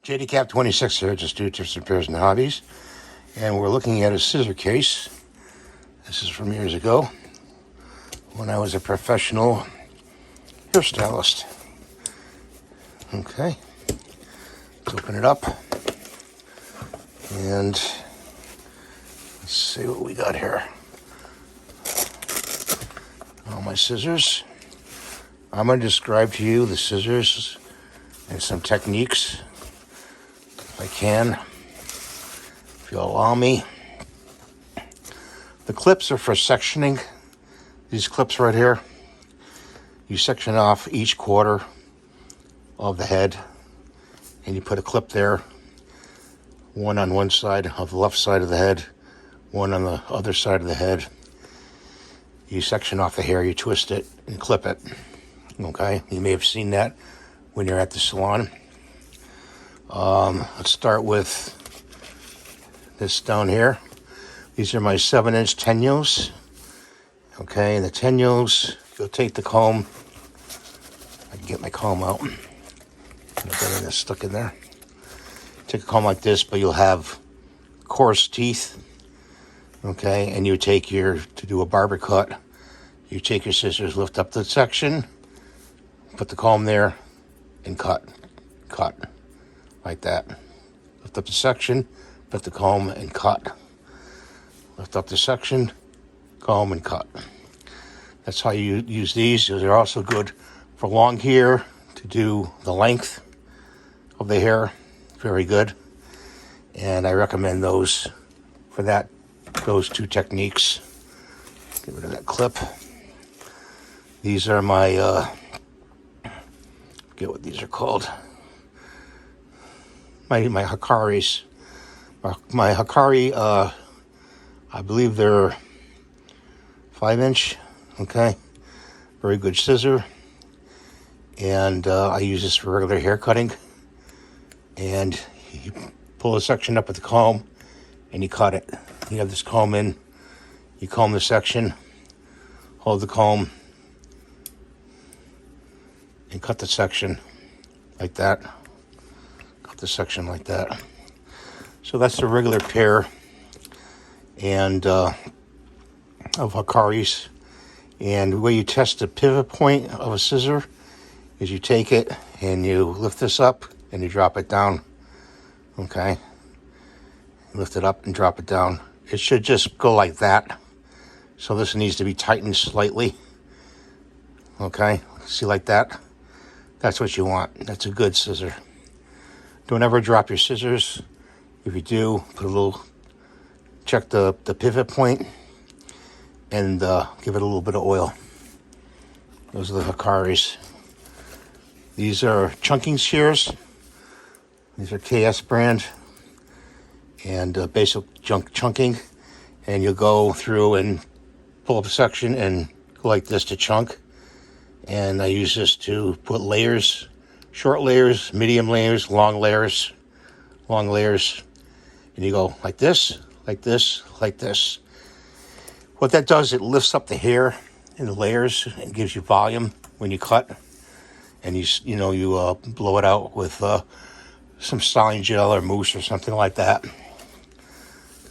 JD 26 here, just do tips, repairs, and hobbies. And we're looking at a scissor case. This is from years ago when I was a professional hairstylist. Okay, let's open it up. And let's see what we got here. All my scissors. I'm going to describe to you the scissors and some techniques, if I can, if you'll allow me. The clips are for sectioning. These clips right here, you section off each quarter of the head, and you put a clip there, one on one side of the left side of the head, one on the other side of the head. You section off the hair, you twist it and clip it. Okay, you may have seen that when you're at the salon. Let's start with this down here. These are my 7-inch tenuos. Okay, and the tenuos, you'll take the comb. I can get my comb out. I've got this stuck in there. Take a comb like this, but you'll have coarse teeth. Okay, and you take to do a barber cut, you take your scissors, lift up the section, put the comb there, and cut, like that. Lift up the section, put the comb, and cut. Lift up the section, comb, and cut. That's how you use these. They're also good for long hair, to do the length of the hair. Very good. And I recommend those for those two techniques. Get rid of that clip. These are my forget what these are called. My Hikaris. My Hikari, I believe they're 5-inch. Okay, very good scissor. And I use this for regular hair cutting. And you pull a section up with the comb, and you cut it. You have this comb in. You comb the section, hold the comb, and cut the section like that. Cut the section like that. So that's the regular pair and of Hikaris. And the way you test the pivot point of a scissor is you take it and you lift this up and you drop it down. Okay? Lift it up and drop it down. It should just go like that. So this needs to be tightened slightly. Okay? See, like that? That's what you want. That's a good scissor. Don't ever drop your scissors. If you do, check the pivot point and give it a little bit of oil. Those are the Hikaris. These are chunking shears. These are KS brand and basic chunking. And you'll go through and pull up a section and go like this to chunk. And I use this to put layers, short layers, medium layers, long layers. And you go like this, like this, like this. What that does, it lifts up the hair in the layers and gives you volume when you cut. And you blow it out with some styling gel or mousse or something like that.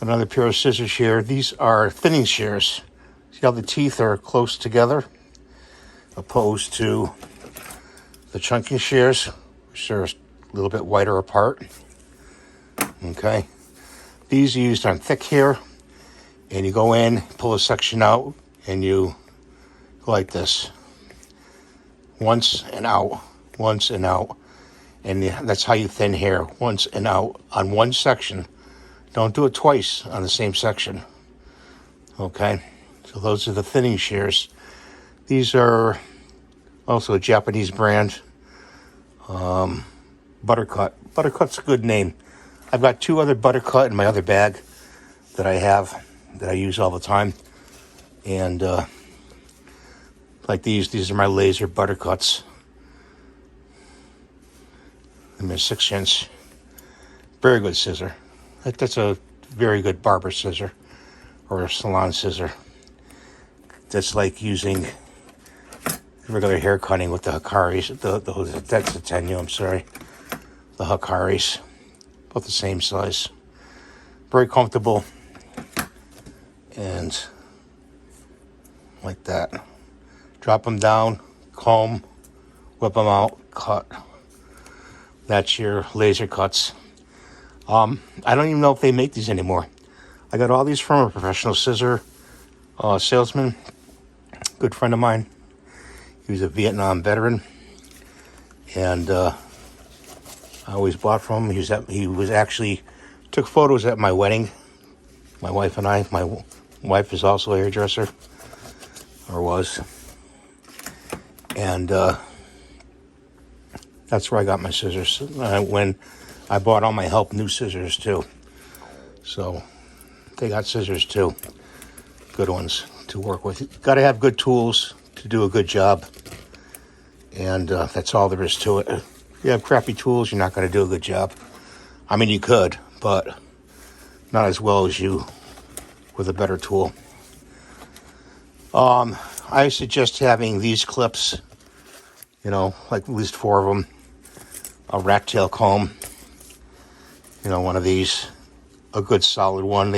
Another pair of scissors here. These are thinning shears. See how the teeth are close together, opposed to the chunking shears, which are a little bit wider apart. Okay, these are used on thick hair, and you go in, pull a section out, and you go like this, once and out, and that's how you thin hair, once and out on one section. Don't do it twice on the same section. Okay, so those are the thinning shears. These are also a Japanese brand, Buttercut. Buttercut's a good name. I've got 2 other Buttercut in my other bag that I have, that I use all the time. And like these are my laser Buttercuts. And they're 6-inch. Very good scissor. That's a very good barber scissor or a salon scissor. That's like using regular hair cutting with the Hikaris. That's the Tenyo, I'm sorry. The the Hikaris, both the same size. Very comfortable, and like that. Drop them down, comb, whip them out, cut. That's your laser cuts. I don't even know if they make these anymore. I got all these from a professional scissor salesman, good friend of mine. He was a Vietnam veteran, and I always bought from him. He was actually took photos at my wedding. My wife and I. My wife is also a hairdresser, or was, and that's where I got my scissors. When I bought all my help new scissors too, so they got scissors too, good ones to work with. Got to have good tools to do a good job, and that's all there is to it. If you have crappy tools, you're not going to do a good job. I mean, you could, but not as well as you with a better tool. I suggest having these clips, like at least 4 of them, a rat tail comb, one of these, a good solid one.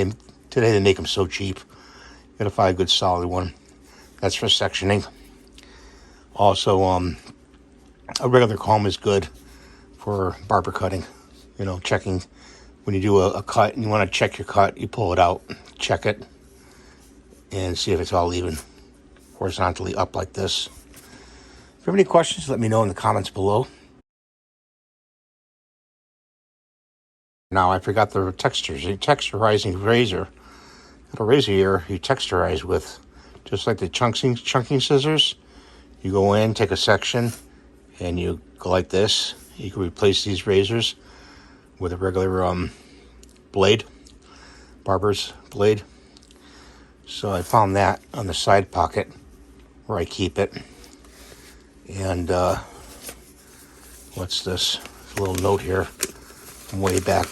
Today they make them so cheap. You gotta find a good solid one. That's for sectioning. Also, a regular comb is good for barber cutting. Checking when you do a cut and you want to check your cut, you pull it out, check it, and see if it's all even horizontally up like this. If you have any questions, let me know in the comments below. Now, I forgot the textures. A texturizing razor. Got a razor here you texturize with, just like the chunking scissors. You go in, take a section, and you go like this. You can replace these razors with a regular blade, barber's blade. So I found that on the side pocket where I keep it. And what's this? A little note here from way back.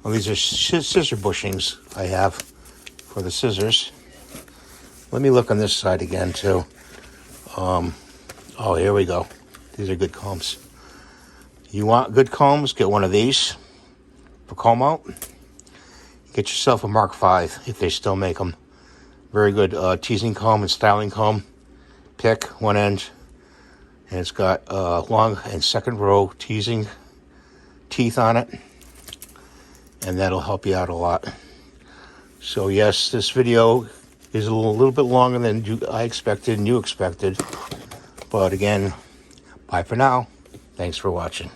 Well, these are scissor bushings I have for the scissors. Let me look on this side again too. Oh, here we go. These are good combs. You want good combs? Get one of these for comb out. Get yourself a Mark V if they still make them. Very good teasing comb and styling comb. Pick one end, and it's got long and second row teasing teeth on it, and that'll help you out a lot. So yes, this video is a little bit longer than I expected and you expected, but again, bye for now. Thanks for watching.